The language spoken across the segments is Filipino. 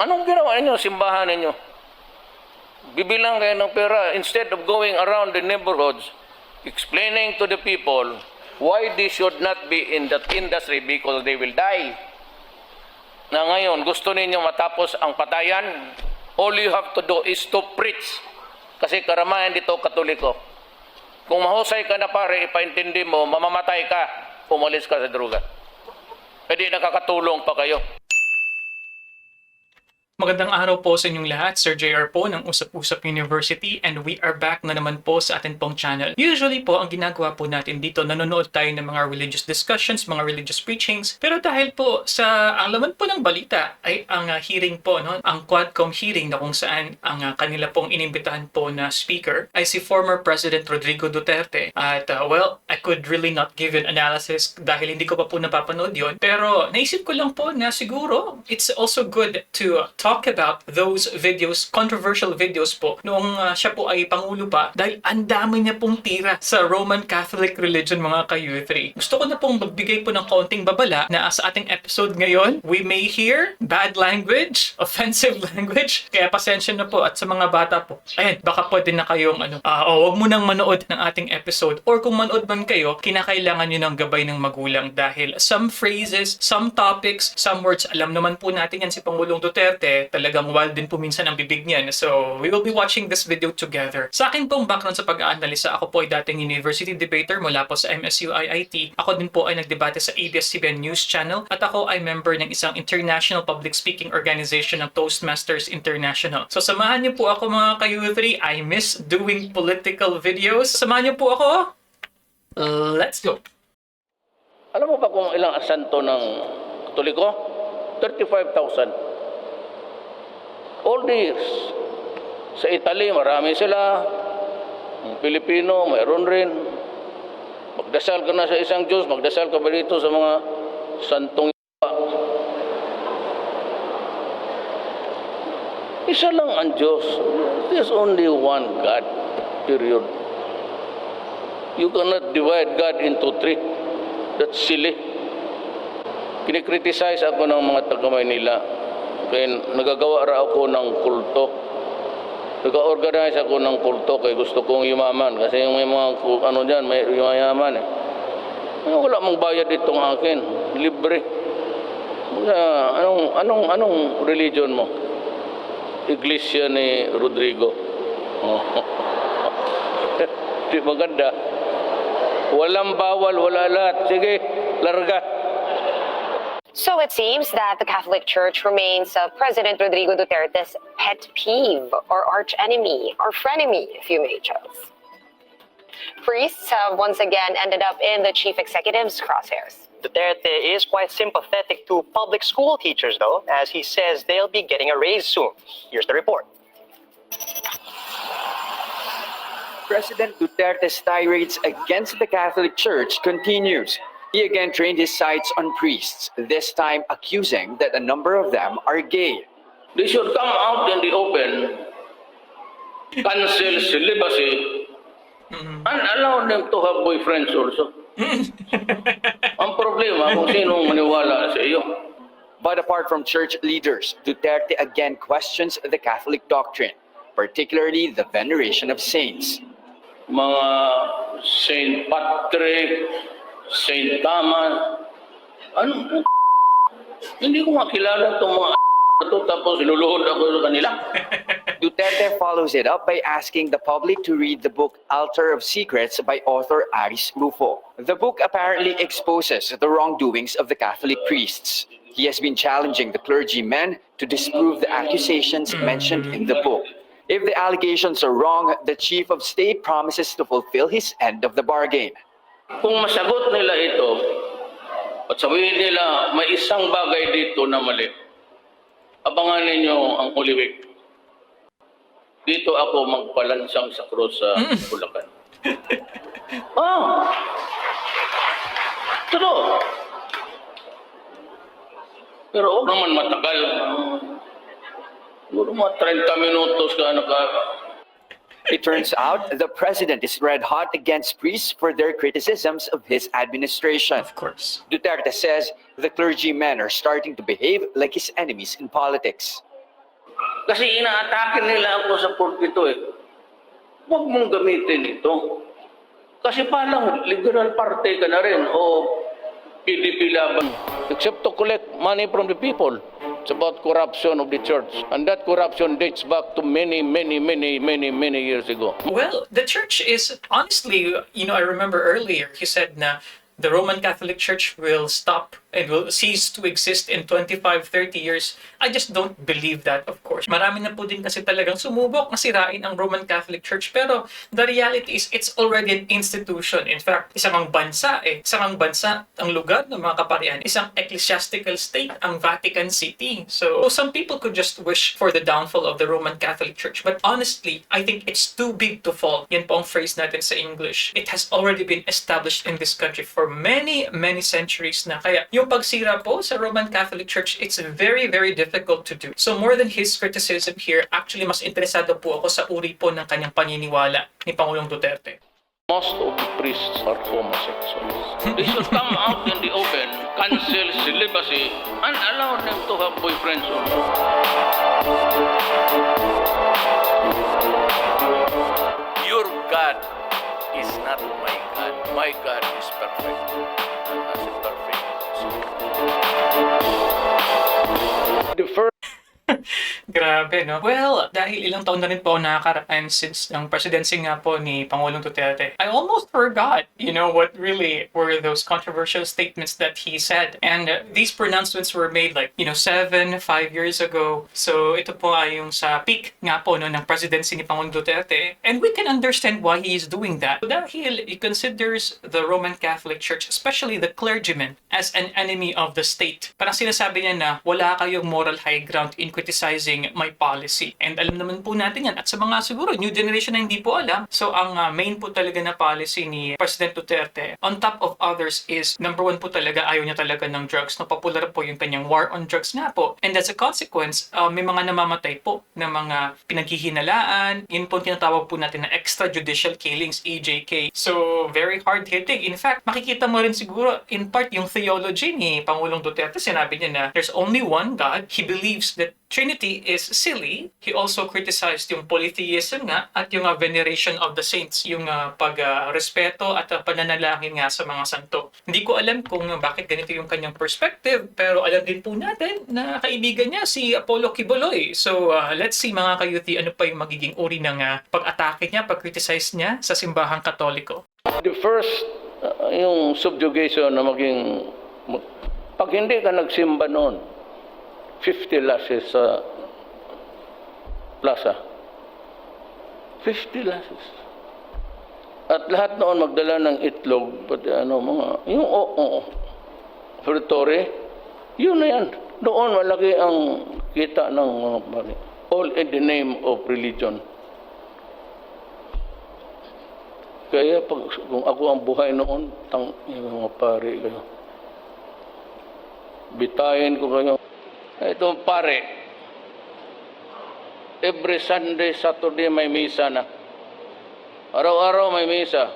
Anong ginawa ninyo, simbahan ninyo? Bibilang kayo ng pera instead of going around the neighborhoods explaining to the people why they should not be in that industry because they will die. Na ngayon, gusto ninyo matapos ang patayan, all you have to do is to preach. Kasi karamahan dito Katoliko. Kung mahusay ka na pare, ipaintindi mo, mamamatay ka, umalis ka sa droga. Pwede nakakatulong pa kayo. Magandang araw po sa inyong lahat. Sir JR po ng Usap-Usap University and we are back na naman po sa atin pong channel. Usually po, ang ginagawa po natin dito, nanonood tayo ng mga religious discussions, mga religious preachings. Pero dahil po sa ang laman po ng balita ay ang hearing po, no? Ang Quadcom hearing na kung saan ang kanila pong inimbitahan po na speaker ay si former President Rodrigo Duterte. At well, I could really not give an analysis dahil hindi ko pa po napapanood yon. Pero naisip ko lang po na siguro it's also good to talk about those videos, controversial videos po, noong siya po ay Pangulo pa dahil ang dami niya pong tira sa Roman Catholic religion mga ka-U3. Gusto ko na pong magbigay po ng kaunting babala na sa ating episode ngayon, we may hear bad language, offensive language, kaya pasensya na po at sa mga bata po. Ayan, baka pwede na kayong wag mo nang manood ng ating episode or kung manood man kayo, kinakailangan nyo ng gabay ng magulang dahil some phrases, some topics, some words, alam naman po natin yan si Pangulong Duterte, talagang wild din po minsan ang bibig niyan. So, we will be watching this video together. Sa akin pong background sa pag-aanalisa, ako po ay dating university debater mula po sa MSU IIT. Ako din po ay nagdebate sa ABS-CBN News Channel at ako ay member ng isang international public speaking organization ng Toastmasters International. So, samahan niyo po ako mga ka-U3. I miss doing political videos. Samahan niyo po ako. Let's go! Alam mo ba kung ilang asanto ng Katoliko? 35,000. All the years. Sa Italy, marami sila. Ang Pilipino, mayroon rin. Magdasal ka na sa isang Diyos, magdasal ka ba dito sa mga santong iba? Isa lang ang Diyos. There's only one God. Period. You cannot divide God into three. That's silly. Kinikriticize ako ng mga taga-Maynila. Kaya nagagawa ra ako ng kulto. Nag-organize ako ng kulto kaya gusto kong yumaman. Kasi yung may mga ano dyan, may yumayaman eh. Wala mong bayad itong akin. Libre. Anong religion mo? Iglesia ni Rodrigo. Oh. Di maganda. Walang bawal, wala lahat. Sige, larga. So it seems that the Catholic Church remains President Rodrigo Duterte's pet peeve or arch enemy or frenemy, if you may choose. Priests have once again ended up in the chief executive's crosshairs. Duterte is quite sympathetic to public school teachers, though, as he says they'll be getting a raise soon. Here's the report. President Duterte's tirades against the Catholic Church continues. He again trained his sights on priests, this time accusing that a number of them are gay. They should come out in the open, cancel celibacy, and allow them to have boyfriends also. Ang problema kung sinong maniwala sa iyo. But apart from church leaders, Duterte again questions the Catholic doctrine, particularly the veneration of saints. Mga Saint Patrick, Saint Thomas, ano? Hindi ko makilala itong mga ito tapos luluhod ako sa kanila. Duterte follows it up by asking the public to read the book Altar of Secrets by author Aris Rufo. The book apparently exposes the wrongdoings of the Catholic priests. He has been challenging the clergymen to disprove the accusations mentioned in the book. If the allegations are wrong, the chief of state promises to fulfill his end of the bargain. Kung masagot nila ito at sabihin nila may isang bagay dito na mali, abangan ninyo ang Holy Week. Dito ako magpalansang sa krus sa Bulacan. Totoo. Pero huwag naman matagal. Siguro mga 30 minutos ka It turns out the president is red hot against priests for their criticisms of his administration. Of course. Duterte says the clergymen are starting to behave like his enemies in politics. Kasi inaatake nila ako sa pulpito eh. Huwag mong gamitin ito. Kasi palang liberal party ka na rin o PDP laban. Except to collect money from the people. It's about corruption of the church. And that corruption dates back to many years ago. Well, the church is honestly, I remember earlier he said na the Roman Catholic Church will stop and will cease to exist in 25, 30 years. I just don't believe that, of course. Marami na po din kasi talagang sumubok na sirain ang Roman Catholic Church. Pero the reality is, it's already an institution. In fact, isang ang bansa ang lugar ng mga kaparian. Isang ecclesiastical state, ang Vatican City. So some people could just wish for the downfall of the Roman Catholic Church. But honestly, I think it's too big to fall. Yan po ang phrase natin sa English. It has already been established in this country for many centuries na. Kaya yung pagsira po sa Roman Catholic Church, it's very difficult to do. So more than his criticism here, actually mas interesado po ako sa uri po ng kanyang paniniwala ni Pangulong Duterte. Most of the priests are homosexuals. They should come out in the open, cancel celibacy, and allow them to have boyfriends also. Your God is not my God. My God is perfect. And as a perfect. The first Grabe, no? Well, dahil ilang taon na rin po nakakaraan since ang presidency nga po ni Pangulong Duterte, I almost forgot, what really were those controversial statements that he said. And these pronouncements were made 5 years ago. So ito po ay yung sa peak nga po ng presidency ni Pangulong Duterte. And we can understand why he is doing that. Dahil he considers the Roman Catholic Church, especially the clergymen, as an enemy of the state. Parang sinasabi niya na wala kayong moral high ground in criticizing my policy. And alam naman po natin yan. At sa mga siguro new generation na hindi po alam, so ang main po talaga na policy ni President Duterte, on top of others, is number 1 po talaga, ayaw niya talaga ng drugs. No, popular po yung kanyang war on drugs nga po. And as a consequence, may mga namamatay po na mga pinaghihinalaan. Yun po tinatawag po natin na extrajudicial killings, EJK. So very hard-hitting. In fact, makikita mo rin siguro in part yung theology ni Pangulong Duterte. Sinabi niya na there's only one God. He believes that Trinity is silly. He also criticized yung polytheism nga at yung veneration of the saints, yung pagrespeto at pananalangin nga sa mga santo. Hindi ko alam kung bakit ganito yung kanyang perspective, pero alam din po natin na kaibigan niya si Apollo Quiboloy. So let's see mga kayuti, ano pa yung magiging uri ng pag-atake niya, pag-criticize niya sa simbahang Katoliko. The first, yung subjugation na maging, pag hindi ka nagsimba noon, 50 lashes sa plaza. 50 lashes. At lahat noon magdala ng itlog, pati yung offertory, yun na yan. Doon malaki ang kita ng mga pari. All in the name of religion. Kaya kung ako ang buhay noon, yung mga pari kayo. Bitayin ko kayo. Ito pare, every Sunday, Saturday may misa na. Araw-araw may misa.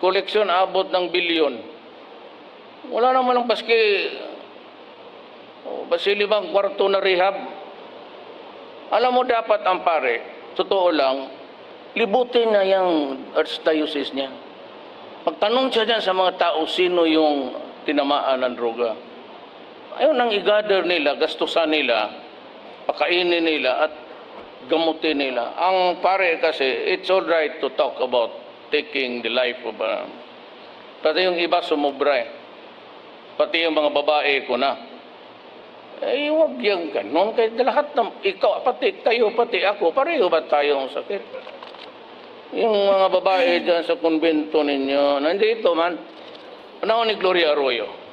Koleksyon abot ng bilyon. Wala naman ang baski limang kwarto na rehab. Alam mo dapat ang pare, totoo lang, libutin na yung archdiocese niya. Pagtanong siya dyan sa mga tao, sino yung tinamaan ng droga. Ayun ang i-gather nila, gastusan nila, pakainin nila at gamutin nila. Ang pare kasi, it's all right to talk about taking the life of pati yung iba sumubra eh. Pati yung mga babae ko na. Eh, huwag yung ganon. Kaya lahat ng, ikaw, pati kayo, pati ako, pareho ba tayong sakit? Yung mga babae dyan sa konbento ninyo, nandito man, panahon ni Gloria Arroyo.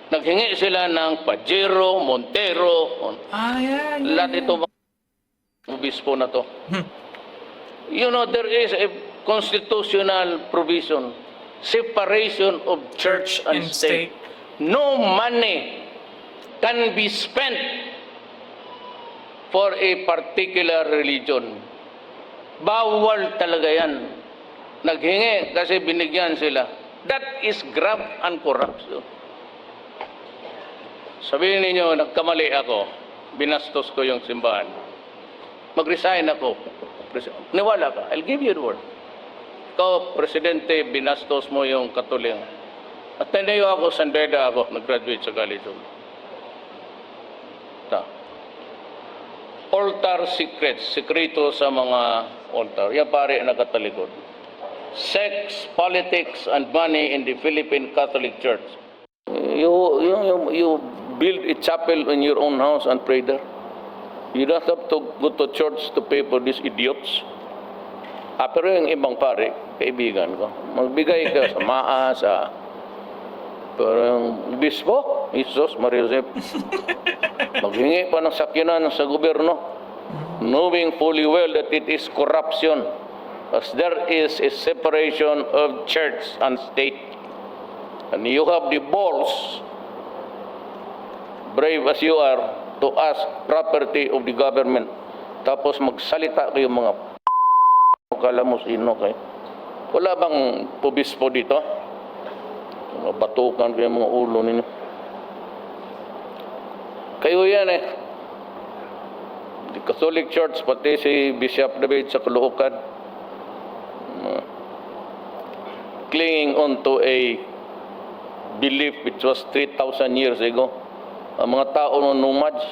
Naghingi sila ng Pajero, Montero, lahat ito mga obispo na to. There is a constitutional provision, separation of church and state. No money can be spent for a particular religion. Bawal talaga yan. Naghingi kasi binigyan sila. That is graft and corruption. Sabihin ninyo, nagkamali ako, binastos ko yung simbahan. mag-resign ako. Niwala ka, I'll give you the word. Ikaw, Presidente, binastos mo yung Katolik. At tinayo ako, sandeda ako, nag-graduate sa college. Altar secrets, sekreto sa mga altar. Yan pare nakatalikod. Sex, politics, and money in the Philippine Catholic Church. You build a chapel in your own house and pray there. You don't have to go to church to pay for these idiots. Pero yung ibang pare, kaibigan ko, magbigay ka sa maa, sa parang bispo, Jesus, Maria Joseph. Maghingi pa ng sakyanan sa gobyerno, knowing fully well that it is corruption, as there is a separation of church and state. And you have the balls, brave as you are, to ask property of the government. Tapos magsalita kayo mga kala mo sino kayo. Wala bang pobispo dito? Batukan kayo mga ulo ninyo. Kayo yan eh. The Catholic Church, pati si Bishop David sa Caloocan, clinging on to a belief which was 3,000 years ago. Ang mga tao ng nomads,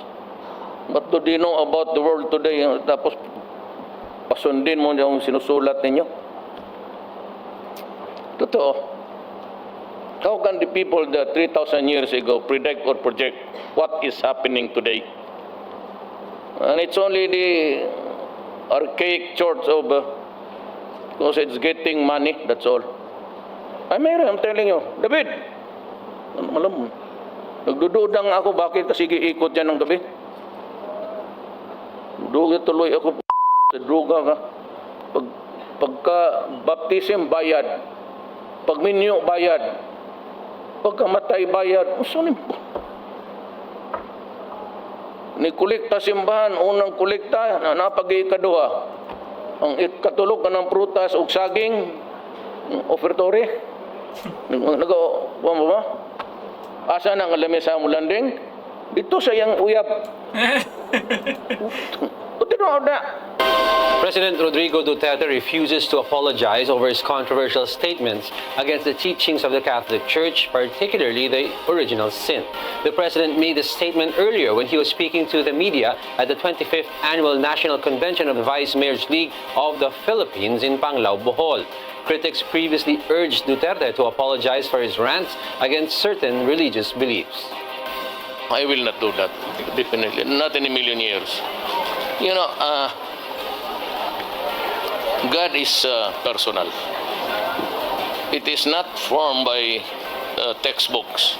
what do they know about the world today? Tapos pasundin mo yung sinusulat ninyo. Totoo. How can the people that 3,000 years ago predict or project what is happening today? And it's only the archaic church of, because it's getting money, that's all. I'm telling you, David, alam mo, nagdududang ako bakit kasi iikot yan ng gabi. Dugi tuloy ako sa druga ka. Pagka baptism, bayad. Pag minyo, bayad. Pagkamatay, bayad. Ni kolekta simbahan, unang kolekta, napag-ikaduha. Ang ikatulog ka ng prutas o saging, offertory. Nagawa mo ba? Asa nang alamesa mo landing? Dito sa yang uyab. President Rodrigo Duterte refuses to apologize over his controversial statements against the teachings of the Catholic Church, particularly the original sin. The president made a statement earlier when he was speaking to the media at the 25th Annual National Convention of the Vice Mayors League of the Philippines in Panglao, Bohol. Critics previously urged Duterte to apologize for his rants against certain religious beliefs. I will not do that, definitely. Not in a million years. You know, God is personal. It is not formed by textbooks.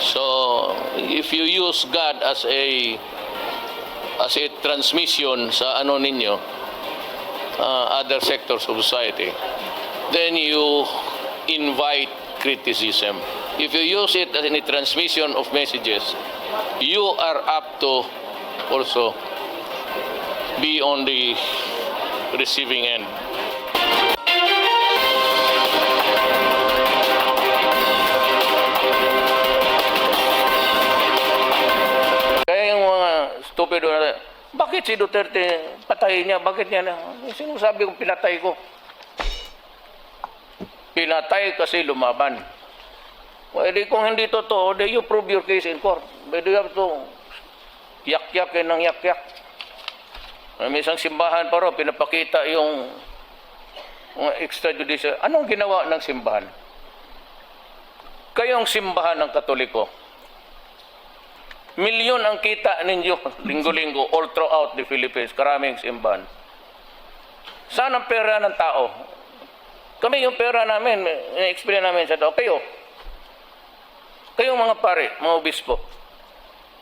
So, if you use God as a transmission sa ano ninyo, other sectors of society, then you invite criticism. If you use it as a transmission of messages, you are up to also be on the receiving end. Kaya yung mga stupido na, bakit si Duterte patayin niya? Bakit niya na? Sinasabi kong pinatay ko. Pinatay kasi lumaban. Pwede kung hindi totoo, then you prove your case in court. Pwede you have to yak-yak ng yak-yak. May isang simbahan pa rin, pinapakita yung extrajudicial. Anong ginawa ng simbahan? Kayong simbahan ng Katoliko, milyon ang kita ninyo linggo-linggo all throughout the Philippines, karaming simbahan. Saan ang pera ng tao? Kami yung pera namin, i-explain namin sa tao. Kayong mga pare, mga obispo,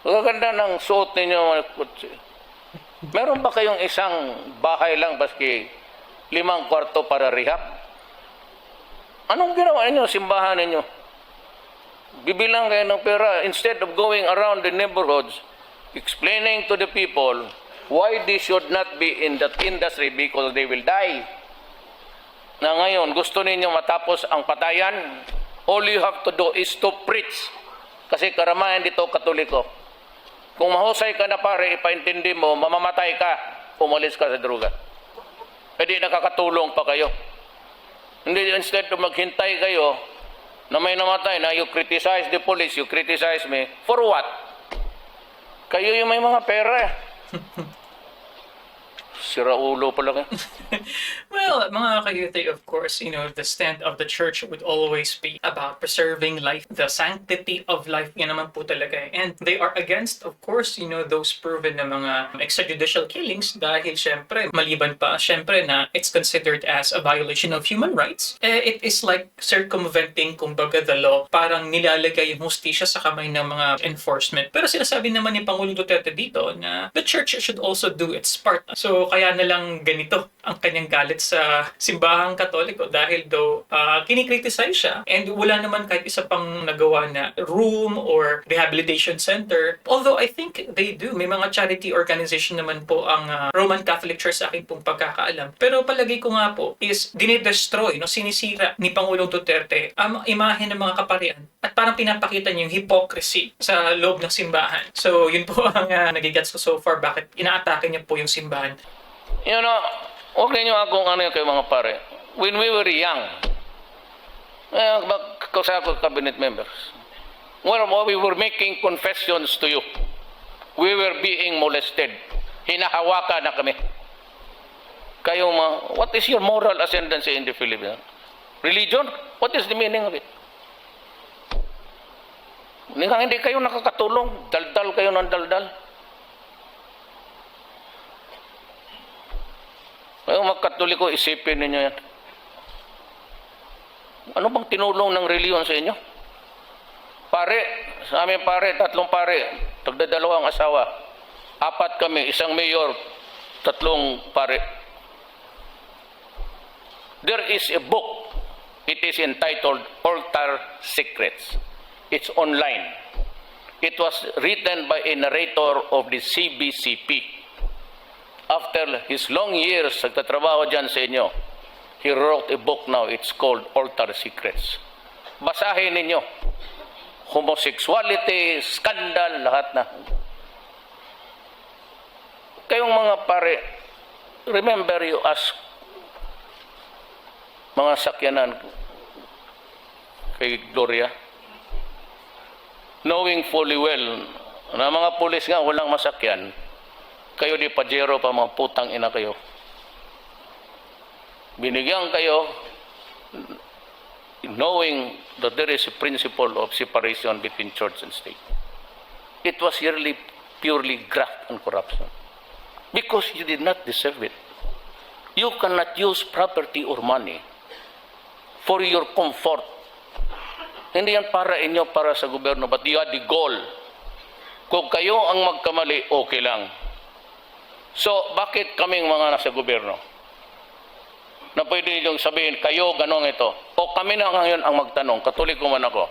magaganda ng suot ninyo mga kutsi. Meron ba kayong isang bahay lang baski 5 kwarto para rehab? Anong ginawa ninyo, simbahan ninyo? Bibilang kayo ng pera instead of going around the neighborhoods explaining to the people why they should not be in that industry because they will die. Na ngayon, gusto ninyo matapos ang patayan, all you have to do is to preach. Kasi karamahan dito Katoliko. Kung mahusay ka na pare, ipaintindi mo, mamamatay ka. umalis ka sa droga. Hindi nakakatulong pa kayo. Hindi, instead of maghintay kayo na may namatay na you criticize the police, you criticize me, for what? Kayo yung may mga pera. Sira ulo pala kayo. Well, mga kayute, of course, the stand of the church would always be about preserving life, the sanctity of life. Yan naman po talaga. And they are against, of course, those proven na mga extrajudicial killings dahil syempre, maliban pa, syempre na it's considered as a violation of human rights. It is like circumventing, kumbaga, the law. Parang nilalagay yung hustisya sa kamay ng mga enforcement. Pero sinasabi naman ni Pangulong Duterte dito na the church should also do its part. So, kaya na lang ganito ang kanyang galit sa simbahang Katoliko dahil daw kinikriticize siya and wala naman kahit isa pang nagawa na room or rehabilitation center. Although I think they do. May mga charity organization naman po ang Roman Catholic Church sa aking pong pagkakaalam. Pero palagi ko nga po is dinidestroy, sinisira ni Pangulong Duterte ang imahe ng mga kaparian at parang pinapakita niya yung hypocrisy sa loob ng simbahan. So yun po ang nagigets ko so far bakit inaatake niya po yung simbahan. Huwag ninyo akong kayo mga pare. When we were young, kasi ako cabinet members, when we were making confessions to you, we were being molested. Hinahawakan na kami. Kayo what is your moral ascendancy in the Philippines? Religion? What is the meaning of it? Hindi kayo nakakatulong. Daldal kayo ng daldal. Kayo magkatoliko, isipin ninyo yan. Ano bang tinulong ng reliyon sa inyo? Pare, sa amin pare, 3 pare, tagdadalawang asawa. 4 kami, 1 mayor, 3 pare. There is a book. It is entitled Altar Secrets. It's online. It was written by a narrator of the CBCP. After his long years nagtatrabaho dyan sa inyo, he wrote a book now. It's called Altar Secrets. Basahin ninyo. Homosexuality, scandal, lahat na. Kayong mga pare, remember you ask mga sakyanan kay Gloria, knowing fully well na mga pulis nga walang masakyan, kayo di Pajero pa, mga putang ina kayo. Binigyan kayo knowing that there is a principle of separation between church and state. It was really purely graft and corruption. Because you did not deserve it. You cannot use property or money for your comfort. Hindi yan para inyo, para sa gobyerno, but you had the goal. Kung kayo ang magkamali, okay lang. So, bakit kaming mga nasa gobyerno? Na pwede ninyong sabihin, kayo ganong ito. O kami na ngayon ang magtanong, Katoliko man ako.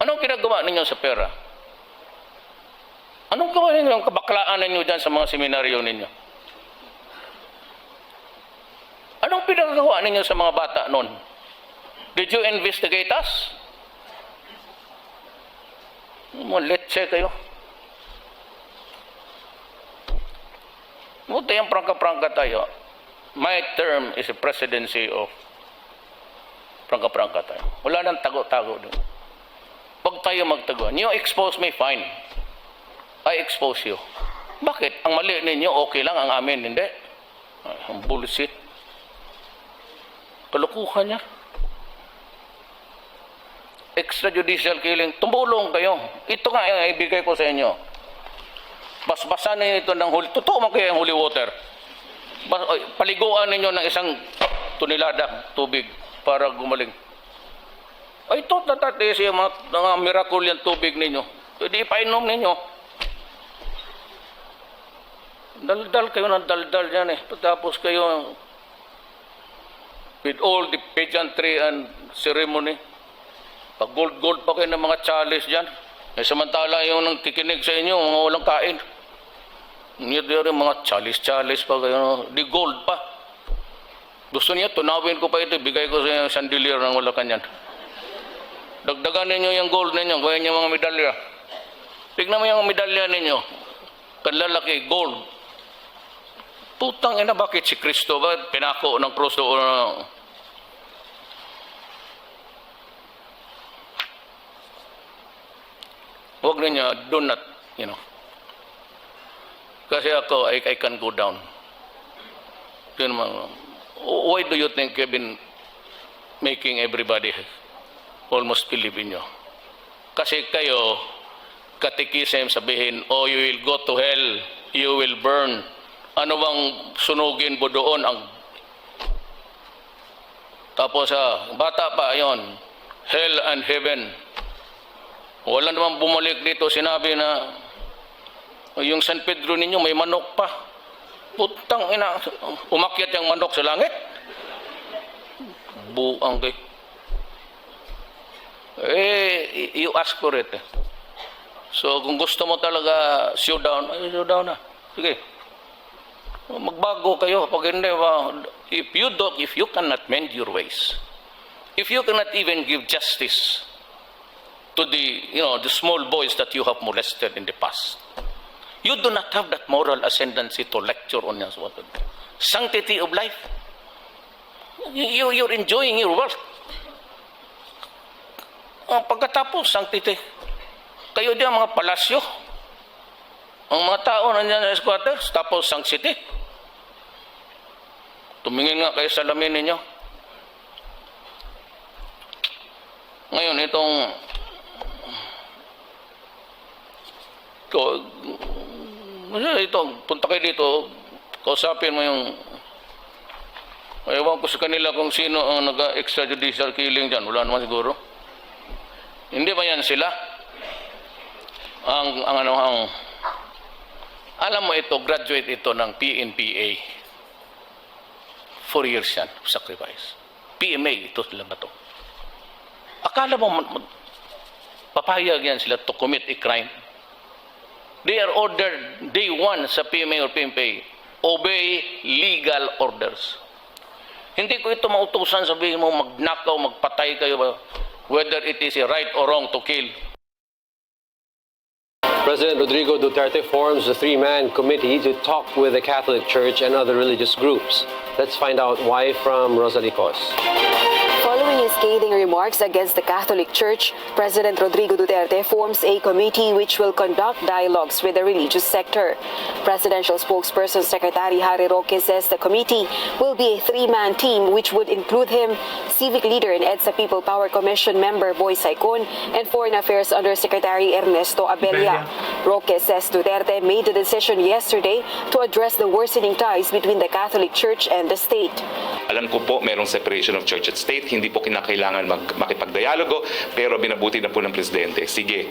Anong ginagawa ninyo sa pera? Anong gawa ninyo, ang kabaklaan ninyo dyan sa mga seminaryo ninyo? Anong pinagagawa ninyo sa mga bata noon? Did you investigate us? Letse kayo. Buti yung prangka-prangka tayo. My term is a presidency of prangka-prangka tayo. Wala nang tago-tago doon. Pag tayo magtago, you expose me, fine. I expose you. Bakit? Ang mali ninyo, okay lang. Ang amin, hindi. Ang bullshit. Kalukuhan niya. Extrajudicial killing. Tumulong kayo. Ito nga ang ibigay ko sa inyo. Basbasan ninyo ito ng huli. Totoo man kayo ang holy water. Paliguan ninyo ng 1 tonelada tubig para gumaling. Ay, ito tatatisi yung mga miracle yung tubig ninyo. Hindi ipainom ninyo. Daldal kayo ng daldal yan eh. Tapos kayo with all the pageantry and ceremony. Pag gold pa kayo ng mga chalice dyan. Eh, samantala yung nang kikinig sa inyo, mga walang kain. Ngayon mga chalice pa kayo. Di gold pa. Gusto niya, tunawin ko pa ito. Bigay ko sa inyo chandelier ng wala kanyan. Dagdagan ninyo yung gold ninyo. Gawin niyo mga medalya. Tignan mo yung medalya ninyo. Kanlalaki, gold. Putang ina, bakit si Kristo ba pinako ng krus doon? Huwag ninyo, do not, Kasi ako, I can go down. Why do you think you've been making everybody almost believe in you? Kasi kayo, katikisim sabihin, oh, you will go to hell, you will burn. Ano bang sunugin mo doon? Tapos, bata pa yon, hell and heaven. Wala namang bumalik dito, sinabi na, yung San Pedro ninyo may manok pa. Putang ina, umakyat yung manok sa langit. Buang kay. You ask for it. So kung gusto mo talaga show down na. Sige. Magbago kayo pag hindi if you cannot mend your ways. If you cannot even give justice to the small boys that you have molested in the past. You do not have that moral ascendancy to lecture on us what to do. Sanctity of life. You're enjoying your work. Pagkatapos, sanctity. Kayo diyan mga palasyo. Ang mga tao nandiyan sa squatters, tapos sanctity. Tumingin nga kayo sa lamin ninyo. Ngayon, punta kayo dito, kausapin mo yung, ewan ko sa kanila kung sino ang nag-extrajudicial killing dyan, wala naman siguro. Hindi ba yan sila? Alam mo ito, graduate ito ng PNPA. 4 years yan, sacrifice. PMA, ito sila ba ito? Akala mo, papayag yan sila to commit a crime? They are ordered day one sa PMA or PMPA. Obey legal orders. Hindi ko ito mautusan sabihin mo magnakaw, magpatay kayo, whether it is a right or wrong to kill. President Rodrigo Duterte forms a three-man committee to talk with the Catholic Church and other religious groups. Let's find out why from Rosalie Cos. Following his scathing remarks against the Catholic Church, President Rodrigo Duterte forms a committee which will conduct dialogues with the religious sector. Presidential spokesperson Secretary Harry Roque says the committee will be a three-man team which would include him, civic leader and EDSA People Power Commission member Boy Saicon, and Foreign Affairs Undersecretary Ernesto Abella. Roque says Duterte made the decision yesterday to address the worsening ties between the Catholic Church and the state. Alam ko po merong separation of church at state, hindi po kinakailangan makipagdialogo, pero binabuti na po ng Presidente. Sige,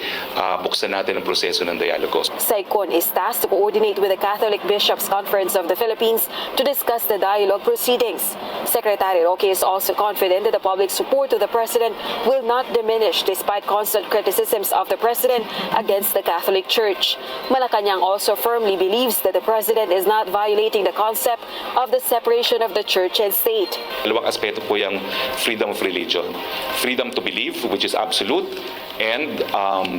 buksan natin ang proseso ng dialogo. Saicon is tasked to coordinate with the Catholic Bishops' Conference of the Philippines to discuss the dialogue proceedings. Secretary Roque is also confident that the public support to the President will not diminish despite constant criticisms of the President against the Catholic Church. Malacanang also firmly believes that the President is not violating the concept of the separation of the Church and state. Dalawang aspeto po yung freedom of religion. Freedom to believe, which is absolute, and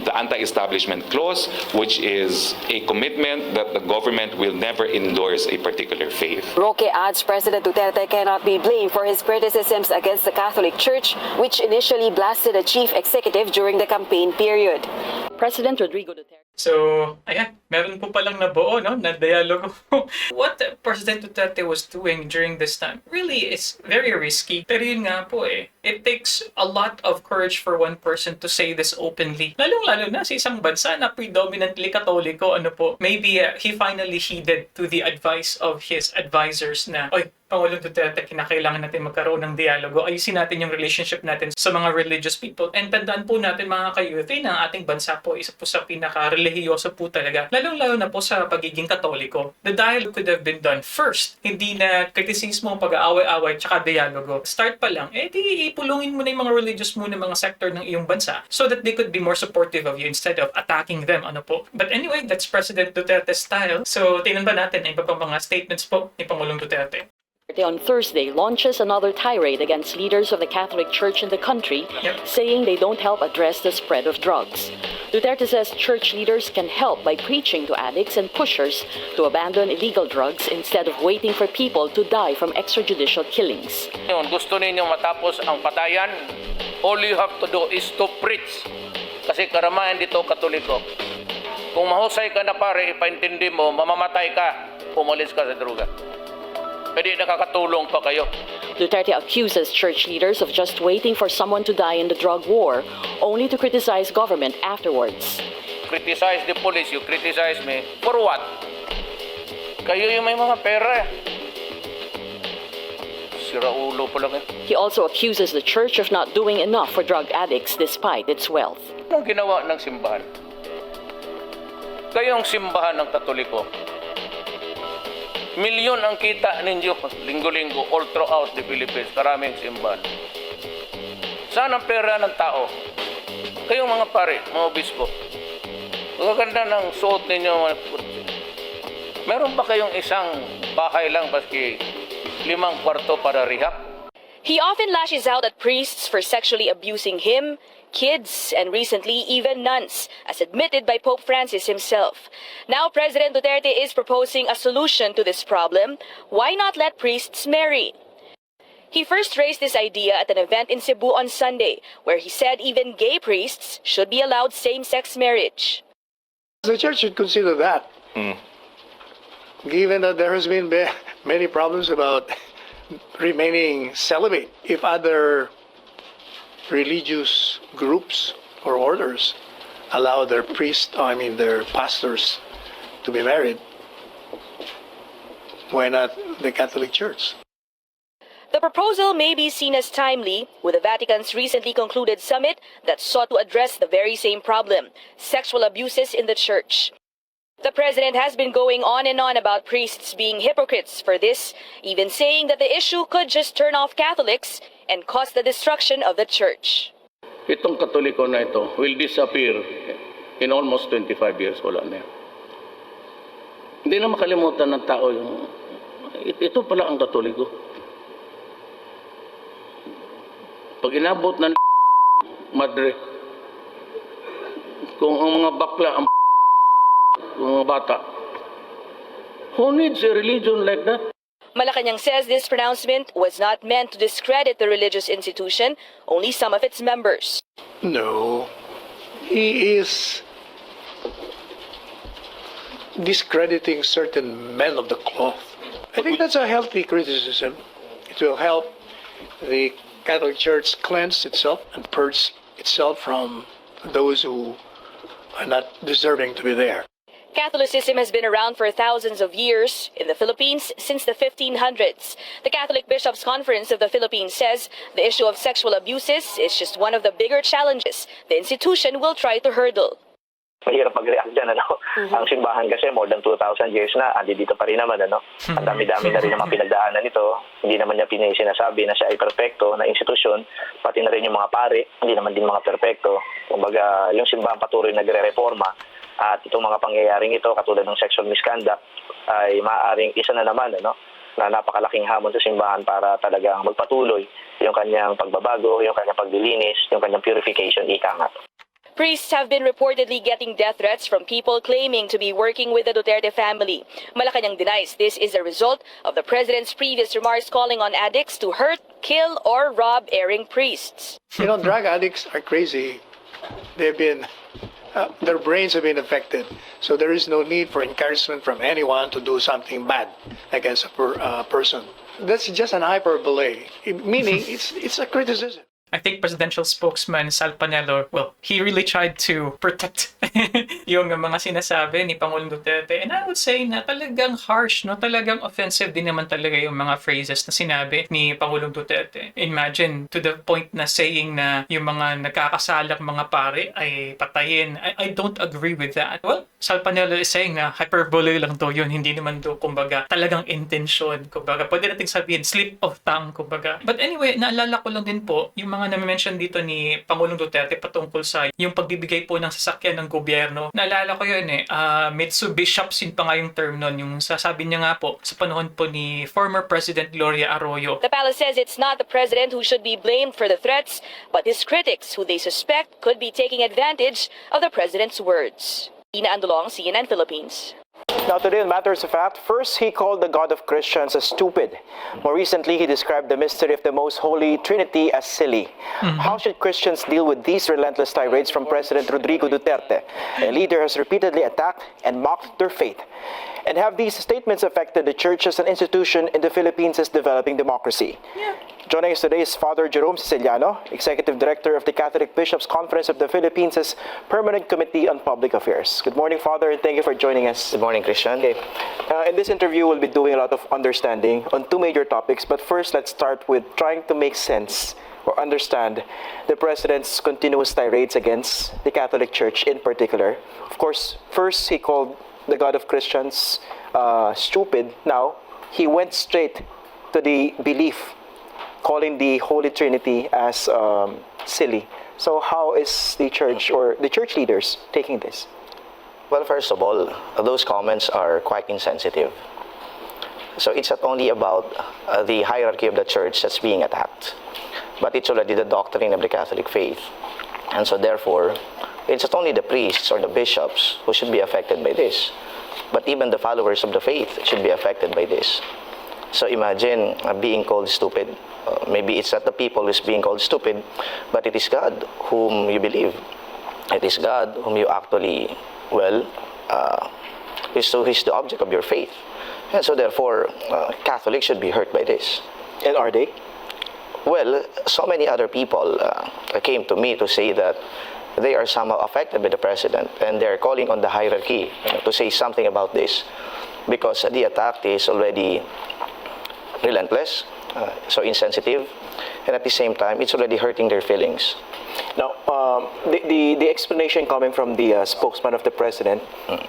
the anti-establishment clause, which is a commitment that the government will never endorse a particular faith. Roque adds President Duterte cannot be blamed for his criticisms against the Catholic Church, which initially blasted the chief executive during the campaign period. President Rodrigo Duterte. So, ayan, meron po palang nabuo, no, na dialogo. What President Duterte was doing during this time really is very risky. Pero yun nga po it takes a lot of courage for one person to say this openly. Lalong-lalo na sa isang bansa na predominantly Katoliko, maybe he finally heeded to the advice of his advisors na, oy, Pangulong Duterte, kinakailangan natin magkaroon ng dialogo. Ayusin natin yung relationship natin sa mga religious people. And tandaan po natin mga ka-youth, na ating bansa po, isa po sa pinaka-relihiyoso po talaga. Lalong-lalo na po sa pagiging Katoliko. The dialogue could have been done first. Hindi na kritisismo, pag-aaway-away, tsaka dialogo. Start pa lang, di ipulungin mo na yung mga religious muna, mga sector ng iyong bansa so that they could be more supportive of you instead of attacking them. But anyway, that's President Duterte's style. So, tingnan ba natin ang iba pang mga statements po ni Pangulong Duterte? On Thursday launches another tirade against leaders of the Catholic Church in the country, saying they don't help address the spread of drugs. Duterte says church leaders can help by preaching to addicts and pushers to abandon illegal drugs instead of waiting for people to die from extrajudicial killings. Yun, gusto ninyo matapos ang patayan, all you have to do is to preach. Kasi karamahan dito Katoliko. Kung mahusay ka na pare, ipaintindi mo, mamamatay ka, umalis ka sa droga. Pwede nakakatulong pa kayo. Duterte accuses church leaders of just waiting for someone to die in the drug war, only to criticize government afterwards. Criticize the police, you criticize me. For what? Kayo yung may mga pera. Sira ulo pa lang. He also accuses the church of not doing enough for drug addicts despite its wealth. Anong ginawa ng simbahan? Kayong simbahan ng Katoliko, milyon ang kita ninyo linggo-linggo all throughout the Philippines, karaming simbahan. Saan ang pera ng tao? Kayong mga pare, mga obispo, magaganda ng suot ninyo. Meron ba kayong isang bahay lang baski 5 kwarto para rehab? He often lashes out at priests for sexually abusing him, kids, and recently even nuns, as admitted by Pope Francis himself. Now President Duterte is proposing a solution to this problem. Why not let priests marry? He first raised this idea at an event in Cebu on Sunday, where he said even gay priests should be allowed same-sex marriage. The church should consider that. Given that there has been many problems about remaining celibate, if other religious groups or orders allow their their pastors to be married, why not the Catholic Church? The proposal may be seen as timely, with the Vatican's recently concluded summit that sought to address the very same problem, sexual abuses in the church. The president has been going on and on about priests being hypocrites for this, even saying that the issue could just turn off Catholics and cause the destruction of the church. Itong Katoliko na ito will disappear in almost 25 years. Wala na yan. Hindi na makalimutan ng tao yung ito pala ang Katoliko. Pag inabot ng madre, kung ang mga bakla ang mga bata, who needs a religion like that? Malacanang says this pronouncement was not meant to discredit the religious institution, only some of its members. No, he is discrediting certain men of the cloth. I think that's a healthy criticism. It will help the Catholic Church cleanse itself and purge itself from those who are not deserving to be there. Catholicism has been around for thousands of years in the Philippines since the 1500s. The Catholic Bishops' Conference of the Philippines says the issue of sexual abuses is just one of the bigger challenges the institution will try to hurdle. Mahirap mag-react dyan, ano? Ang simbahan kasi more than 2,000 years na, andi dito pa rin naman, ano? Ang dami-dami na rin naman pinagdaanan nito. Hindi naman niya sinasabi na siya ay perfecto na institusyon, pati na rin yung mga pare, hindi naman din mga perfecto. Kumbaga, yung simbahan patuloy nagre-reforma at itong mga pangyayaring ito, katulad ng sexual misconduct, ay maaaring isa na naman, ano? Na napakalaking hamon sa simbahan para talagang magpatuloy yung kanyang pagbabago, yung kanyang paglilinis, yung kanyang purification, ika nga. Priests have been reportedly getting death threats from people claiming to be working with the Duterte family. Malacanang denies this is a result of the president's previous remarks calling on addicts to hurt, kill, or rob erring priests. You know, drug addicts are crazy. They've been, their brains have been affected. So there is no need for encouragement from anyone to do something bad against a person. That's just an hyperbole, meaning it's a criticism. I think presidential spokesman Sal Panelo, well, he really tried to protect yung mga sinasabi ni Pangulong Duterte. And I would say na talagang harsh, no? Talagang offensive din naman talaga yung mga phrases na sinabi ni Pangulong Duterte. Imagine, to the point na saying na yung mga nagkakasalak mga pare ay patayin. I don't agree with that. Well, Sal Panelo is saying na hyperbole lang to yun. Hindi naman do, kumbaga, talagang intention. Kumbaga, pwede nating sabihin, slip of tongue, kumbaga. But anyway, naalala ko lang din po, yung mga na-mention dito ni Pangulong Duterte patungkol sa yung pagbibigay po ng sasakyan ng gobyerno, naalala ko yun Mitsubishiops yun pa nga yung term nun, yung sasabi niya nga po sa panahon po ni former President Gloria Arroyo. The palace says it's not the president who should be blamed for the threats, but his critics who they suspect could be taking advantage of the president's words. Ina Andolong, CNN Philippines. Now today on Matters of Fact, first he called the God of Christians as stupid. More recently, he described the mystery of the Most Holy Trinity as silly. How should Christians deal with these relentless tirades from President Rodrigo Duterte, a leader who has repeatedly attacked and mocked their faith? And have these statements affected the church as an institution in the Philippines as developing democracy? Joining us today is Father Jerome Siciliano, Executive Director of the Catholic Bishops' Conference of the Philippines' Permanent Committee on Public Affairs. Good morning, Father, and thank you for joining us. Good morning, Christian. Okay. In this interview, we'll be doing a lot of understanding on two major topics, but first, let's start with trying to make sense or understand the President's continuous tirades against the Catholic Church in particular. Of course, first, he called the God of Christians stupid. Now, he went straight to the belief, calling the Holy Trinity as silly. So how is the church or the church leaders taking this? Well, first of all, those comments are quite insensitive. So it's not only about the hierarchy of the church that's being attacked, but it's already the doctrine of the Catholic faith. And so therefore, it's not only the priests or the bishops who should be affected by this, but even the followers of the faith should be affected by this. So imagine being called stupid. Maybe it's not the people who's being called stupid, but it is God whom you believe. It is God whom you actually, is the object of your faith. And so therefore, Catholics should be hurt by this. And are they? Well, so many other people came to me to say that they are somehow affected by the president, and they're calling on the hierarchy to say something about this, because the attack is already relentless, so insensitive, and at the same time, it's already hurting their feelings. Now, the explanation coming from the spokesman of the president,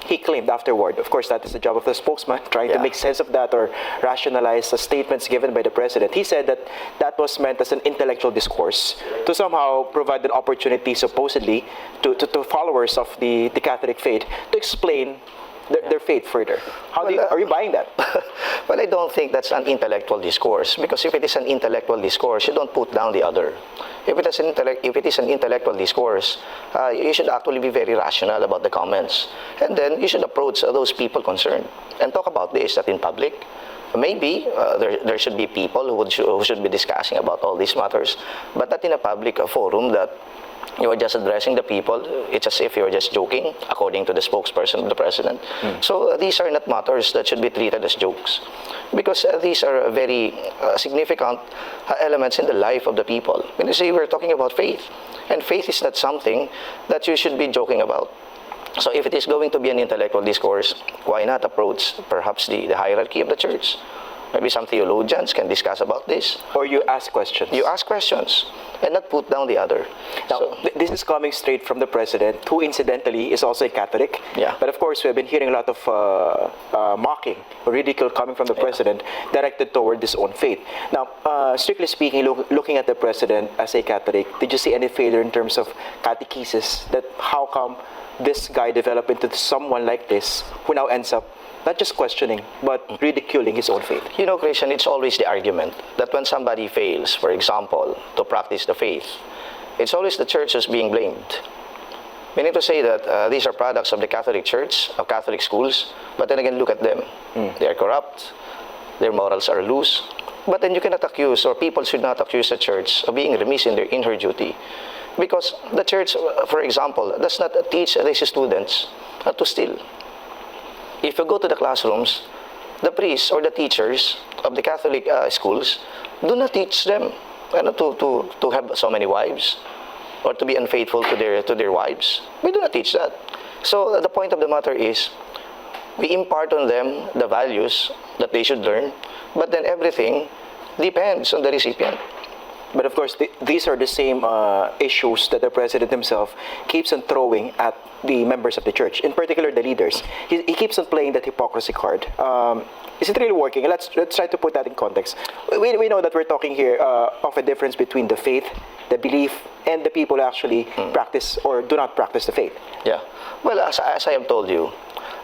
he claimed afterward, of course that is the job of the spokesman, trying to make sense of that or rationalize the statements given by the president. He said that that was meant as an intellectual discourse to somehow provide an opportunity, supposedly, to followers of the Catholic faith to explain their faith further. Are you buying that? Well, I don't think that's an intellectual discourse, because if it is an intellectual discourse, you don't put down the other. If it is an intellectual discourse, you should actually be very rational about the comments, and then you should approach those people concerned and talk about this, that in public. Maybe there should be people who should be discussing about all these matters, but not in a public forum that you are just addressing the people. It's as if you're just joking, according to the spokesperson of the president. So these are not matters that should be treated as jokes, because these are very significant elements in the life of the people. When you say we're talking about faith, and faith is not something that you should be joking about. So if it is going to be an intellectual discourse, why not approach perhaps the hierarchy of the church? Maybe some theologians can discuss about this. Or you ask questions. You ask questions and not put down the other. Now, this is coming straight from the president, who incidentally is also a Catholic. Yeah. But of course, we have been hearing a lot of mocking or ridicule coming from the president directed toward his own faith. Now, strictly speaking, looking at the president as a Catholic, did you see any failure in terms of catechesis? That how come this guy developed into someone like this, who now ends up not just questioning, but ridiculing his own faith? You know, Christian, it's always the argument that when somebody fails, for example, to practice the faith, it's always the church who's being blamed. Meaning to say that these are products of the Catholic Church, of Catholic schools, but then again, look at them. They are corrupt, their morals are loose, but then you cannot accuse, or people should not accuse the church of being remiss in her duty. Because the church, for example, does not teach these students to steal. If you go to the classrooms, the priests or the teachers of the Catholic schools do not teach them to have so many wives or to be unfaithful to their wives. We do not teach that. So the point of the matter is, we impart on them the values that they should learn, but then everything depends on the recipient. But of course, these are the same issues that the president himself keeps on throwing at the members of the church, in particular the leaders. He keeps on playing that hypocrisy card. Is it really working? Let's try to put that in context. We know that we're talking here of a difference between the faith, the the belief and the people actually practice or do not practice the faith? Yeah. Well, as I have told you,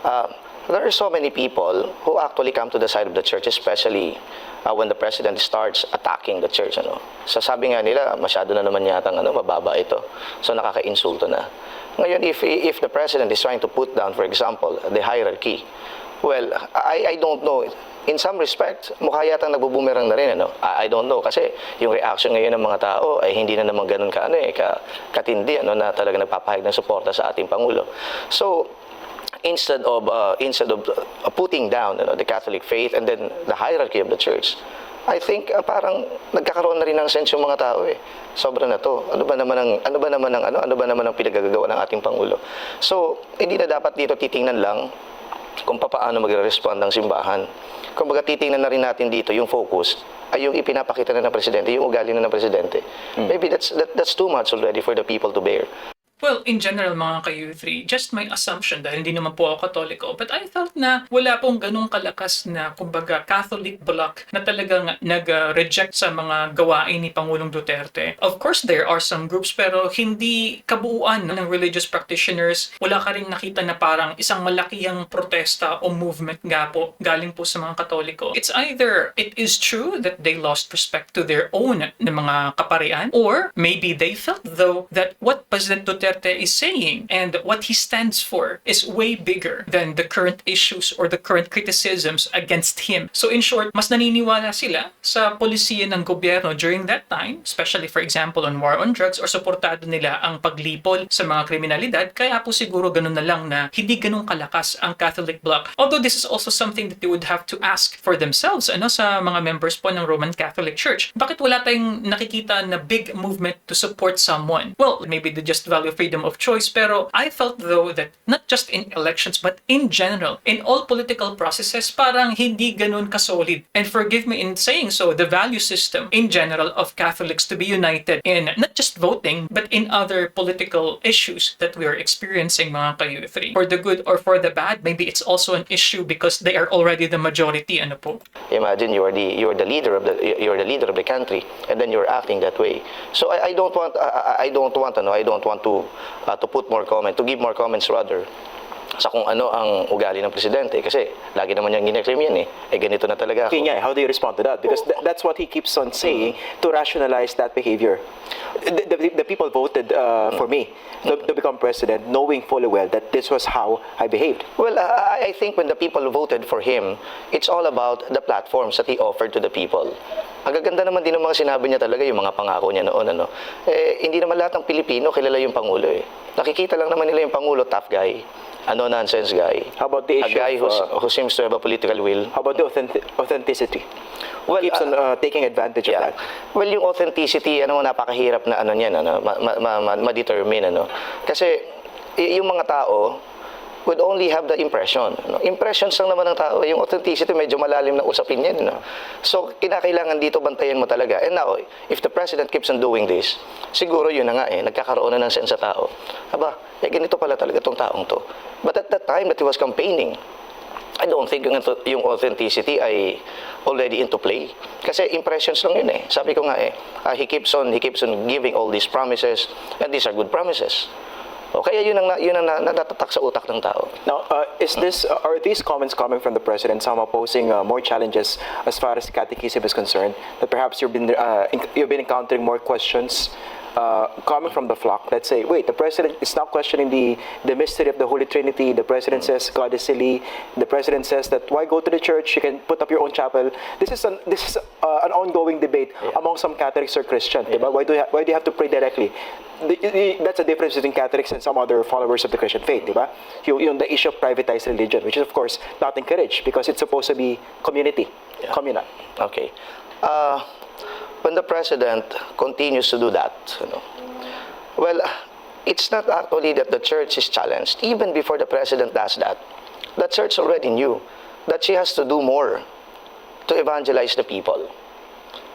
there are so many people who actually come to the side of the church, especially when the president starts attacking the church. So sabi nga nila, masyado na naman yatang mababa ito. So nakaka-insulto na. Ngayon, if the president is trying to put down, for example, the hierarchy, well, I don't know. In some respect, mukha yatang nagbubumerang na rin. I don't know. Kasi yung reaction ngayon ng mga tao ay hindi na naman ganun katindi na talaga nagpapahayag ng suporta sa ating Pangulo. So, instead of putting down the Catholic faith and then the hierarchy of the church, I think parang nagkakaroon na rin ng sense yung mga tao Sobra na to. Ano ba naman ang pinagagagawa ng ating Pangulo? So, hindi na dapat dito titingnan lang kung paano magre-respond ng simbahan. Kumbaga titingnan na rin natin dito yung focus ay yung ipinapakita na ng presidente, yung ugali na ng presidente. Maybe that's too much already for the people to bear. Well, in general, mga ka-U3, just my assumption, dahil hindi naman po ako Katoliko, but I felt na wala pong ganong kalakas na, kumbaga, Catholic bloc na talagang nag-reject sa mga gawain ni Pangulong Duterte. Of course, there are some groups, pero hindi kabuuan ng religious practitioners. Wala ka rin nakita na parang isang malakihang protesta o movement nga po, galing po sa mga Katoliko. It's either it is true that they lost respect to their own na mga kaparian, or maybe they felt though that what President Duterte is saying and what he stands for is way bigger than the current issues or the current criticisms against him. So in short, mas naniniwala sila sa polisiya ng gobyerno during that time, especially for example on war on drugs, or suportado nila ang paglipol sa mga kriminalidad, kaya po siguro ganun na lang na hindi ganun kalakas ang Catholic bloc. Although this is also something that they would have to ask for themselves sa mga members po ng Roman Catholic Church. Bakit wala tayong nakikita na big movement to support someone? Well, maybe they just value freedom of choice, pero I felt though that not just in elections but in general, in all political processes, parang hindi ganun kasolid. And forgive me in saying so, the value system in general of Catholics to be united in not just voting but in other political issues that we are experiencing, mga ka-U3. For the good or for the bad, maybe it's also an issue because they are already the majority. Ano po? Imagine you're the leader of the country, and then you're acting that way. So I don't want to put more comment, to give more comments rather sa kung ano ang ugali ng presidente, kasi lagi naman niyang gine-claim yan ganito na talaga ako. How do you respond to that? Because that's what he keeps on saying to rationalize that behavior. The people voted for me to become president, knowing fully well that this was how I behaved. Well, I think when the people voted for him, it's all about the platforms that he offered to the people. Ang gaganda naman din ng mga sinabi niya talaga, yung mga pangako niya noon. Hindi naman lahat ng Pilipino kilala yung Pangulo. Nakikita lang naman nila yung Pangulo, tough guy. Nonsense guy. How about the issue a guy who seems to have a political will. How about the authenticity? Well, keeps on taking advantage of that. Well, yung authenticity, napakahirap na ma-determine. Kasi yung mga tao would only have the impression. Impressions lang naman ng tao. Yung authenticity, medyo malalim na usapin yan. So, kinakailangan dito bantayan mo talaga. And now, if the president keeps on doing this, siguro yun na nga nagkakaroon na ng sense sa tao. Ganito pala talaga tong taong to. But at that time that he was campaigning, I don't think yung authenticity ay already into play. Kasi impressions lang yun Sabi ko nga he keeps on giving all these promises, and these are good promises. Kaya yun ang natatak sa utak ng tao. Now, are these comments coming from the president somehow posing more challenges as far as catechism is concerned? That perhaps you've been encountering more questions coming from the flock that say, wait, the president is not questioning the mystery of the Holy Trinity. The president says God is silly. The president says that why go to the church? You can put up your own chapel. This is an ongoing debate among some Catholics or Christians. Why do you have to pray directly? That's a difference between Catholics and some other followers of the Christian faith, Yung the issue of privatized religion, which is of course not encouraged because it's supposed to be communal. Okay. When the president continues to do that, well, it's not actually that the church is challenged. Even before the president does that, the church already knew that she has to do more to evangelize the people.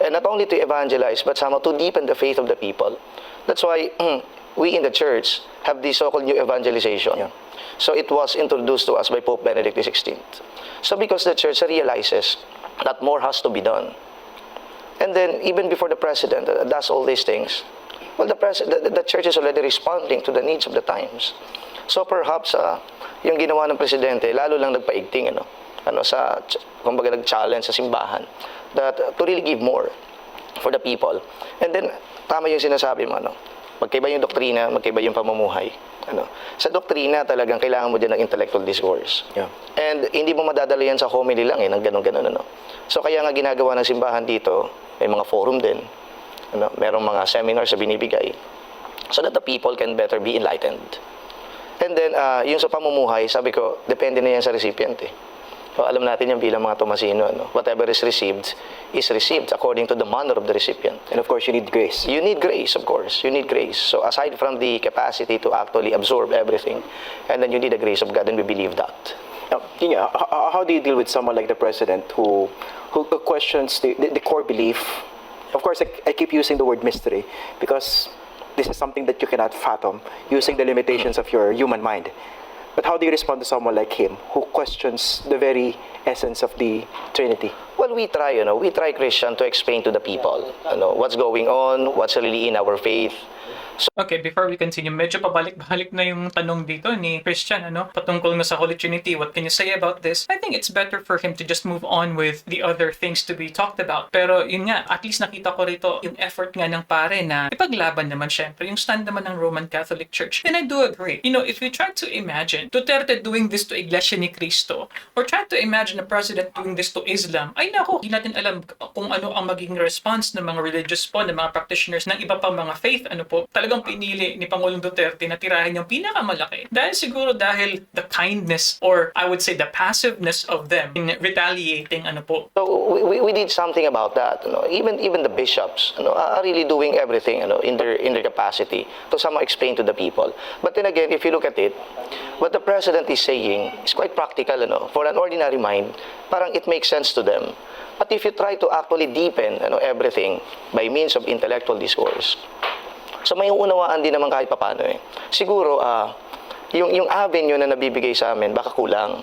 And not only to evangelize, but somehow to deepen the faith of the people. That's why we in the church have this so-called new evangelization. So it was introduced to us by Pope Benedict XVI. So because the church realizes that more has to be done. And then even before the president does all these things, Well, the church is already responding to the needs of the times. So perhaps yung ginawa ng presidente, lalo lang nagpaigting kumbaga nag-challenge sa simbahan that to really give more for the people. And then tama yung sinasabi mo, magkaiba yung doktrina, magkaiba yung pamumuhay. Sa doktrina talagang kailangan mo din ng intellectual discourse. Yeah. And hindi mo madadala yan sa homily lang ng ganun-ganun. So kaya nga ginagawa ng simbahan dito, may mga forum din. Merong mga seminars na binibigay so that the people can better be enlightened. And then, yung sa pamumuhay, sabi ko, depende na yan sa recipient. So, alam natin yan bilang mga Tomasino. Whatever is received according to the manner of the recipient. And of course, you need grace. You need grace, of course. You need grace. So, aside from the capacity to actually absorb everything, and then you need the grace of God, and we believe that. Now, how do you deal with someone like the president who questions the core belief? Of course, I keep using the word mystery because this is something that you cannot fathom using the limitations of your human mind. But how do you respond to someone like him who questions the very essence of the Trinity? Well, we try, Christian, to explain to the people, what's going on, what's really in our faith. Okay, before we continue, medyo pabalik-balik na yung tanong dito ni Christian, patungkol na sa Holy Trinity. What can you say about this? I think it's better for him to just move on with the other things to be talked about. Pero yun nga, at least nakita ko rito yung effort nga ng pare na ipaglaban naman syempre yung stand naman ng Roman Catholic Church. And I do agree. If we try to imagine Duterte doing this to Iglesia ni Cristo, or try to imagine a president doing this to Islam, ay nako, hindi natin alam kung ano ang magiging response ng mga religious po, ng mga practitioners ng iba pang mga faith, talagang pinili ni Pangulong Duterte na tirahin yung pinakamalaki. Dahil the kindness, or I would say the passiveness of them in retaliating So we did something about that. Even the bishops are really doing everything in their capacity to somehow explain to the people. But then again, if you look at it, what the president is saying is quite practical. For an ordinary mind, parang it makes sense to them. But if you try to actually deepen everything by means of intellectual discourse, so may unawaan din naman kahit papano Siguro, yung avenue na nabibigay sa amin, baka kulang.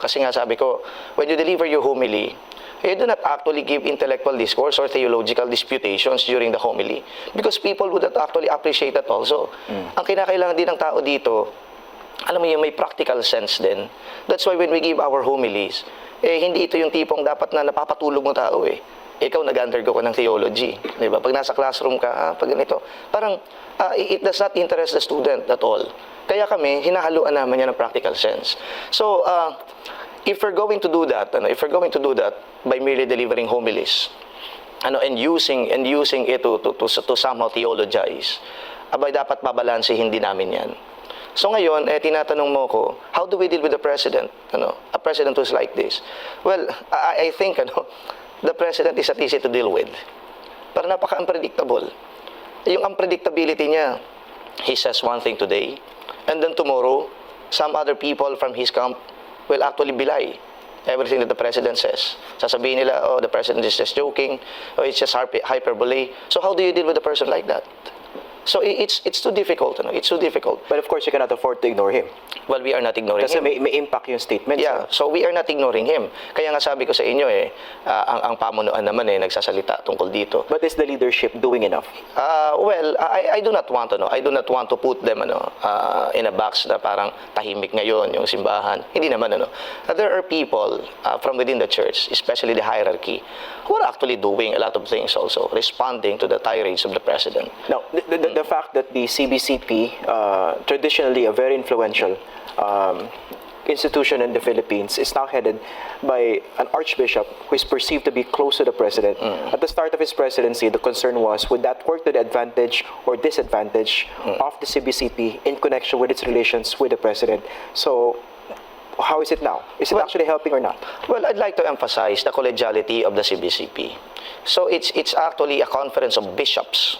Kasi nga sabi ko, when you deliver your homily, you do not actually give intellectual discourse or theological disputations during the homily. Because people would not actually appreciate that also. Ang kinakailangan din ng tao dito, alam mo yung may practical sense din. That's why when we give our homilies, hindi ito yung tipong dapat na napapatulog mo tao Ikaw nag-undergo ka ng theology, di ba? Pag nasa classroom ka, pag ganito, parang it does not interest the student at all. Kaya kami, hinahaluan naman yan ng practical sense. So, if we're going to do that, by merely delivering homilies, and using it to somehow theologize, abay dapat babalansehin din namin yan. So ngayon, tinatanong mo ko, how do we deal with the president? A president who's like this? Well, I think, the president is at easy to deal with. Pero napaka-unpredictable. Yung unpredictability niya, he says one thing today, and then tomorrow, some other people from his camp will actually belie everything that the president says. Sasabihin nila, the president is just joking, or it's just hyperbole. So how do you deal with a person like that? So it's too difficult, It's too difficult. But of course, you cannot afford to ignore him. Well, we are not ignoring Kasi him. may impact yung statement. Yeah, so we are not ignoring him. Kaya nga sabi ko sa inyo ang pamunuan naman nagsasalita tungkol dito. But is the leadership doing enough? Well, I do not want I do not want to put them in a box na parang tahimik ngayon yung simbahan. Hindi naman There are people from within the church, especially the hierarchy, who are actually doing a lot of things also, responding to the tirades of the president. Now, the fact that the CBCP, traditionally a very influential institution in the Philippines, is now headed by an archbishop who is perceived to be close to the president. At the start of his presidency, the concern was, would that work to the advantage or disadvantage of the CBCP in connection with its relations with the president? So, how is it now? Is it actually helping or not? Well, I'd like to emphasize the collegiality of the CBCP. So it's actually a conference of bishops.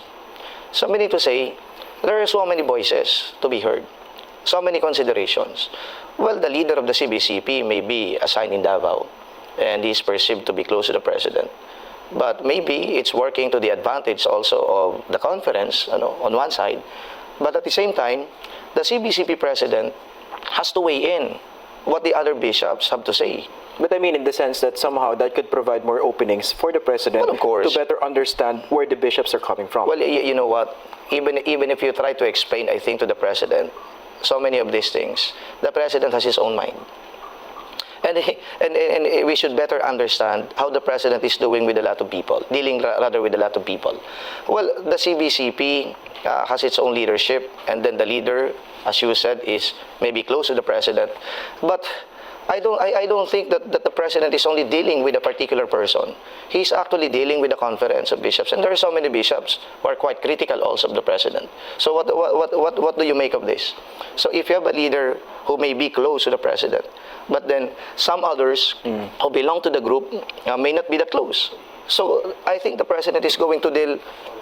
So meaning to say, there are so many voices to be heard, so many considerations. Well, the leader of the CBCP may be assigned in Davao, and he is perceived to be close to the president. But maybe it's working to the advantage also of the conference, on one side. But at the same time, the CBCP president has to weigh in what the other bishops have to say. But I mean in the sense that somehow that could provide more openings for the president Well, of course. to better understand where the bishops are coming from. Well, you know what? Even if you try to explain, I think, to the president, so many of these things, the president has his own mind. And we should better understand how the president is doing with a lot of people, dealing rather with a lot of people. Well, the CBCP has its own leadership, and then the leader, as you said, is maybe close to the president. But I don't think that the president is only dealing with a particular person. He's actually dealing with a conference of bishops, and there are so many bishops who are quite critical also of the president. So what do you make of this? So if you have a leader who may be close to the president, but then some others who belong to the group may not be that close. So I think the president is going to deal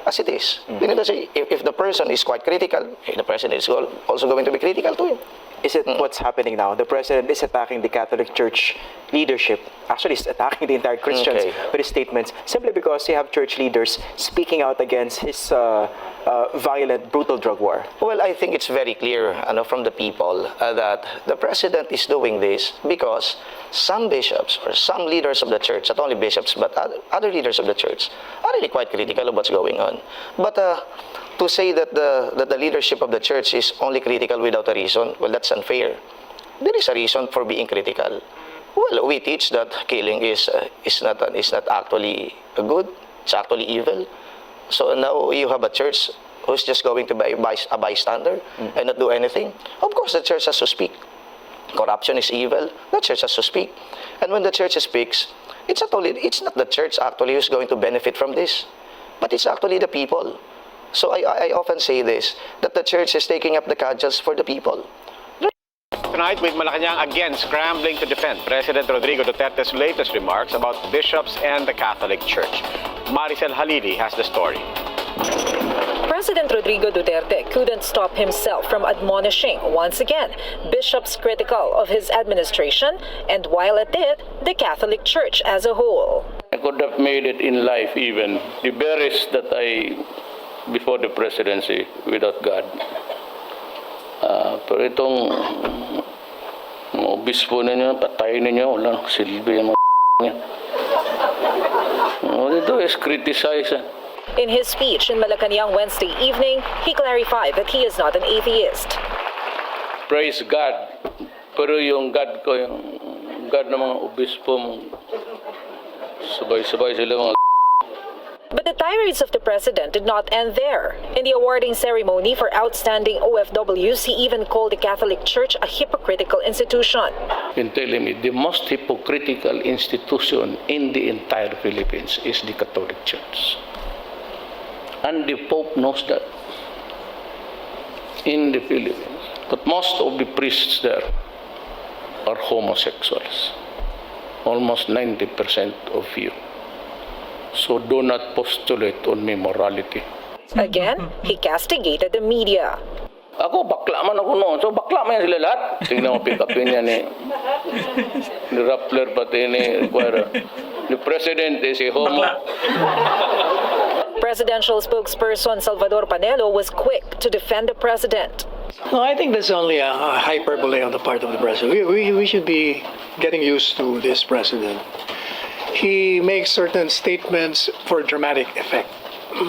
as it is. You know, if the person is quite critical, the president is also going to be critical to him. Is it what's happening now? The president is attacking the Catholic Church leadership. Actually, he's attacking the entire Christians with his statements simply because you have church leaders speaking out against his violent, brutal drug war. Well, I think it's very clear from the people that the president is doing this because some bishops or some leaders of the church, not only bishops but other leaders of the church, are really quite critical of what's going on. But to say that the leadership of the church is only critical without a reason, well, that's unfair. There is a reason for being critical. Well, we teach that killing is not actually good; it's actually evil. So now you have a church who's just going to be a bystander and not do anything. Of course, the church has to speak. Corruption is evil. The church has to speak, and when the church speaks, it's not the church actually who's going to benefit from this, but it's actually the people. So I often say this, that the church is taking up the cudgels for the people. Tonight, with Malacanang again scrambling to defend President Rodrigo Duterte's latest remarks about bishops and the Catholic Church. Maricel Halili has the story. President Rodrigo Duterte couldn't stop himself from admonishing, once again, bishops critical of his administration, and while at it, the Catholic Church as a whole. I could have made it in life even. The best that before the presidency without God. Pero itong mga obispo ninyo, patay ninyo, walang silbi yung mga niya. Ito is criticize. In his speech in Malacanang Wednesday evening, he clarified that he is not an atheist. Praise God. Pero yung God ko, yung God ng mga obispo, sabay-sabay sila mga. But the tirades of the president did not end there. In the awarding ceremony for outstanding OFWs, he even called the Catholic Church a hypocritical institution. In telling me, the most hypocritical institution in the entire Philippines is the Catholic Church. And the Pope knows that. In the Philippines. But most of the priests there are homosexuals. Almost 90% of you. So do not postulate on me morality. Again, he castigated the media. Ako, bakla man ako noon. So bakla man yan sila lahat. Tingnan mo, pick upin yan ni Rappler pati ni Guerra. The president is a homo. Presidential spokesperson Salvador Panelo was quick to defend the president. No, I think that's only a hyperbole on the part of the president. We should be getting used to this president. He makes certain statements for dramatic effect.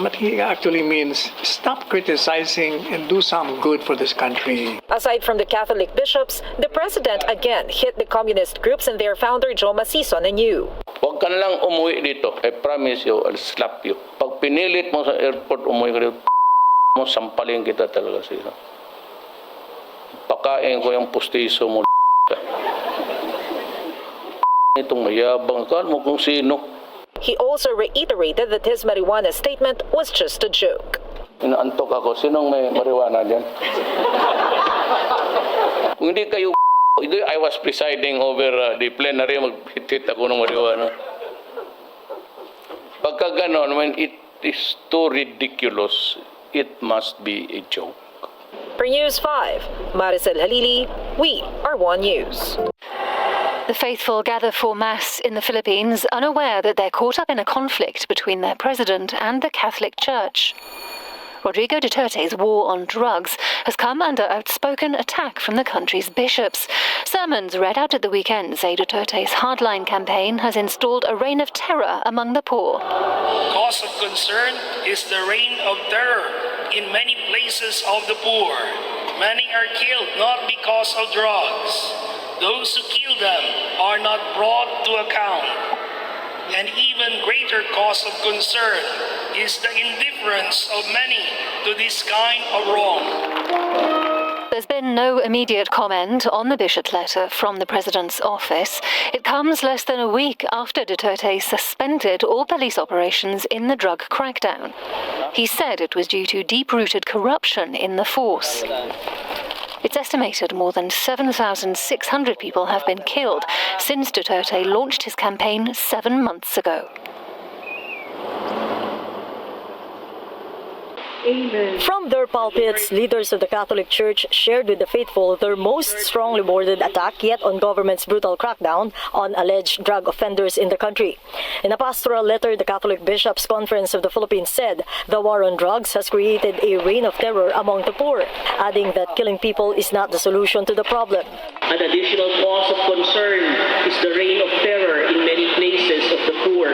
But he actually means stop criticizing and do some good for this country. Aside from the Catholic bishops, the president again hit the communist groups and their founder Joe Masison anew. Huwag ka na lang umuwi dito. I promise you, I'll slap you. Pag pinilit mo sa airport, umuwi ka dito, mo, sampalin kita talaga sila. Pakain ko yung pustiso mo. Itong mayabang, akala mo kung sino. He also reiterated that his marijuana statement was just a joke. Inaantok ako. Sinong may marijuana dyan? Kung hindi kayo, I was presiding over the plenary, mag-hit ako ng marijuana. Pagka ganon, when it is too ridiculous, it must be a joke. For News 5, Maricel Halili, we are One News. The faithful gather for Mass in the Philippines, unaware that they're caught up in a conflict between their president and the Catholic Church. Rodrigo Duterte's war on drugs has come under outspoken attack from the country's bishops. Sermons read out at the weekend say Duterte's hardline campaign has installed a reign of terror among the poor. Cause of concern is the reign of terror in many places of the poor. Many are killed not because of drugs. Those who kill them are not brought to account. An even greater cause of concern is the indifference of many to this kind of wrong. There's been no immediate comment on the bishop's letter from the president's office. It comes less than a week after Duterte suspended all police operations in the drug crackdown. He said it was due to deep-rooted corruption in the force. It's estimated more than 7,600 people have been killed since Duterte launched his campaign 7 months ago. From their pulpits, leaders of the Catholic Church shared with the faithful their most strongly worded attack yet on government's brutal crackdown on alleged drug offenders in the country. In a pastoral letter, the Catholic Bishops' Conference of the Philippines said the war on drugs has created a reign of terror among the poor, adding that killing people is not the solution to the problem. An additional cause of concern is the reign of terror in many places of the poor.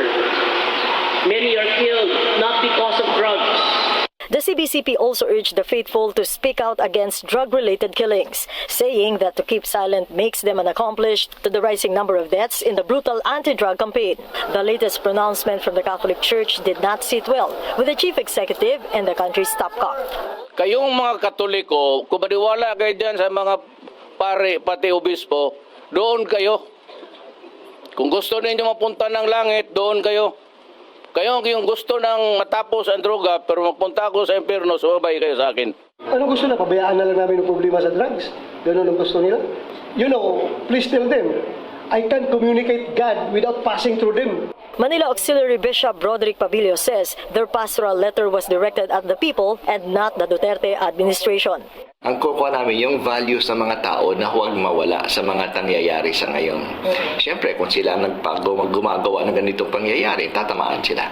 Many are killed not because of drugs. The CBCP also urged the faithful to speak out against drug-related killings, saying that to keep silent makes them an accomplice to the rising number of deaths in the brutal anti-drug campaign. The latest pronouncement from the Catholic Church did not sit well with the chief executive and the country's top cop. Kayong mga Katoliko, kung maniwala kayo dyan sa mga pare, pati obispo, doon kayo. Kung gusto ninyo mapunta ng langit, doon kayo. Kayo yung gusto nang matapos ang droga pero magpunta ako sa impyerno, sumabay kayo sa akin. Ano gusto na? Pabayaan na lang namin yung problema sa drugs? Ganun ang gusto nila? You know, please tell them, I can't communicate God without passing through them. Manila Auxiliary Bishop Roderick Pabilio says their pastoral letter was directed at the people and not the Duterte administration. Ang kukuha namin yung values ng mga tao na huwag mawala sa mga nangyayari sa ngayon. Siyempre, kung sila gumagawa ng ganitong pangyayari, tatamaan sila.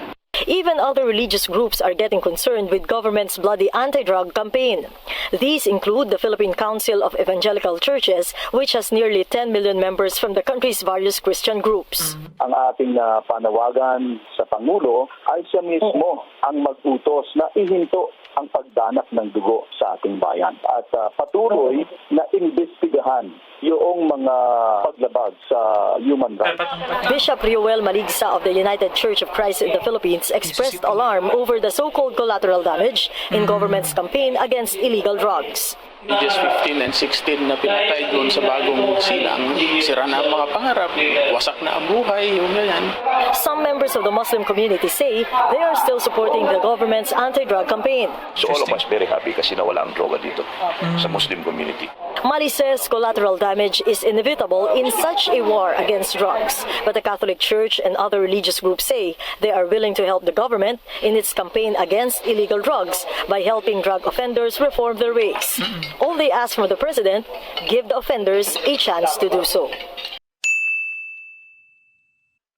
Even other religious groups are getting concerned with government's bloody anti-drug campaign. These include the Philippine Council of Evangelical Churches, which has nearly 10 million members from the country's various Christian groups. Ang ating panawagan sa Pangulo ay siya mismo ang mag-utos na ihinto ang pagdanap ng dugo sa ating bayan at patuloy na imbestigahan yung mga paglabag sa human rights. Bishop Rioel Maligsa of the United Church of Christ in the Philippines expressed alarm over the so-called collateral damage in government's campaign against illegal drugs. Ages 15 and 16 na pinatay doon sa bagong silang. Sira na ang mga pangarap, wasak na ang buhay, yung ganyan. Some members of the Muslim community say they are still supporting the government's anti-drug campaign. So all of us very happy kasi nawala ang droga dito sa Muslim community. Mali says collateral damage is inevitable in such a war against drugs. But the Catholic Church and other religious groups say they are willing to help the government in its campaign against illegal drugs by helping drug offenders reform their ways. All they ask from the president, give the offenders a chance to do so.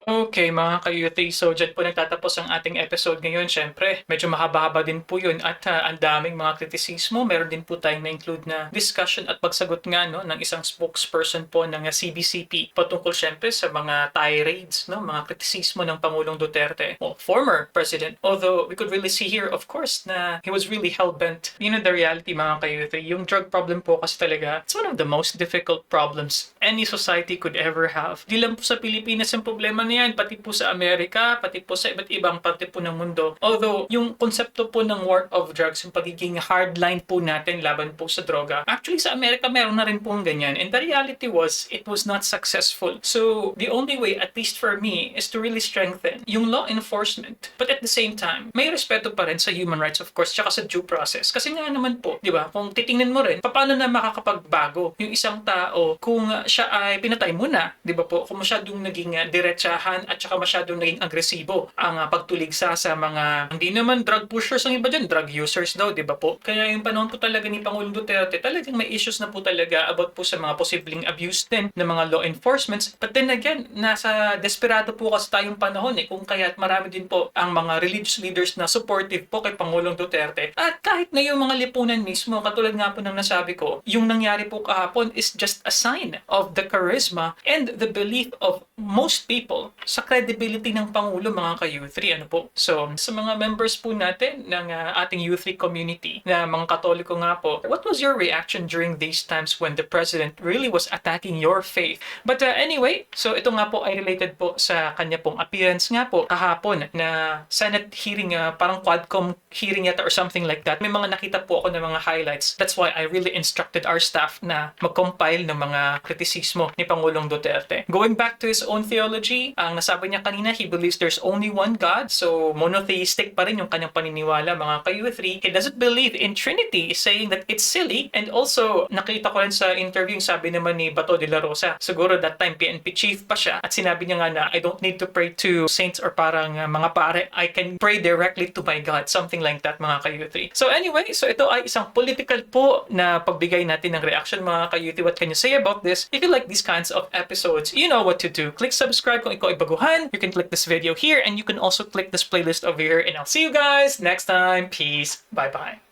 Okay mga ka-youthie, so dyan po nagtatapos ang ating episode ngayon. Siyempre, medyo mahaba-haba din po yun at ang daming mga kritisismo. Meron din po tayong na-include na discussion at pagsagot nga ng isang spokesperson po ng CBCP patungkol siyempre sa mga tirades, mga kritisismo ng Pangulong Duterte, former president. Although we could really see here, of course, na he was really hell-bent. The reality mga ka-youthie, yung drug problem po kasi talaga, it's one of the most difficult problems any society could ever have. Di lang po sa Pilipinas ang problema yan, pati po sa Amerika, pati po sa iba't ibang parte po ng mundo. Although, yung konsepto po ng war of drugs, yung pagiging hardline po natin laban po sa droga, actually sa Amerika meron na rin po ang ganyan. And the reality was, it was not successful. So, the only way, at least for me, is to really strengthen yung law enforcement. But at the same time, may respeto pa rin sa human rights, of course, tsaka sa due process. Kasi nga naman po, di ba, kung titingnan mo rin, paano na makakapagbago yung isang tao kung siya ay pinatay mo na, di ba po, kung masyadong naging diretsahan nasobrahan at saka masyadong naging agresibo ang pagtuligsa sa mga hindi naman drug pushers ang iba dyan, drug users daw, di ba po? Kaya yung panahon po talaga ni Pangulong Duterte, talagang may issues na po talaga about po sa mga posibleng abuse din ng mga law enforcements. But then again, nasa desperado po kasi tayong panahon kung kaya't marami din po ang mga religious leaders na supportive po kay Pangulong Duterte. At kahit na yung mga lipunan mismo, katulad nga po ng nasabi ko, yung nangyari po kahapon is just a sign of the charisma and the belief of most people sa credibility ng Pangulo, mga ka-U3. Ano po? So, sa mga members po natin ng ating U3 community na mga Katoliko nga po, what was your reaction during these times when the President really was attacking your faith? But anyway, so ito nga po ay related po sa kanya pong appearance nga po kahapon na Senate hearing, parang Quadcom hearing yata or something like that. May mga nakita po ako ng mga highlights. That's why I really instructed our staff na mag-compile ng mga kritisismo ni Pangulong Duterte. Going back to his own theology, ang nasabi niya kanina, he believes there's only one God. So, monotheistic pa rin yung kanyang paniniwala, mga ka-U3. He doesn't believe in Trinity, saying that it's silly. And also, nakita ko rin sa interview, yung sabi naman ni Bato de la Rosa, siguro that time PNP chief pa siya, at sinabi niya nga na, I don't need to pray to saints or parang mga pare, I can pray directly to my God. Something like that, mga ka-U3. So anyway, so ito ay isang political po na pagbigay natin ng reaction, mga ka-U3. What can you say about this? If you like these kinds of episodes, you know what to do. Click subscribe kung ikaw ay baguhan. You can click this video here and you can also click this playlist over here, and I'll see you guys next time. Peace. Bye-bye.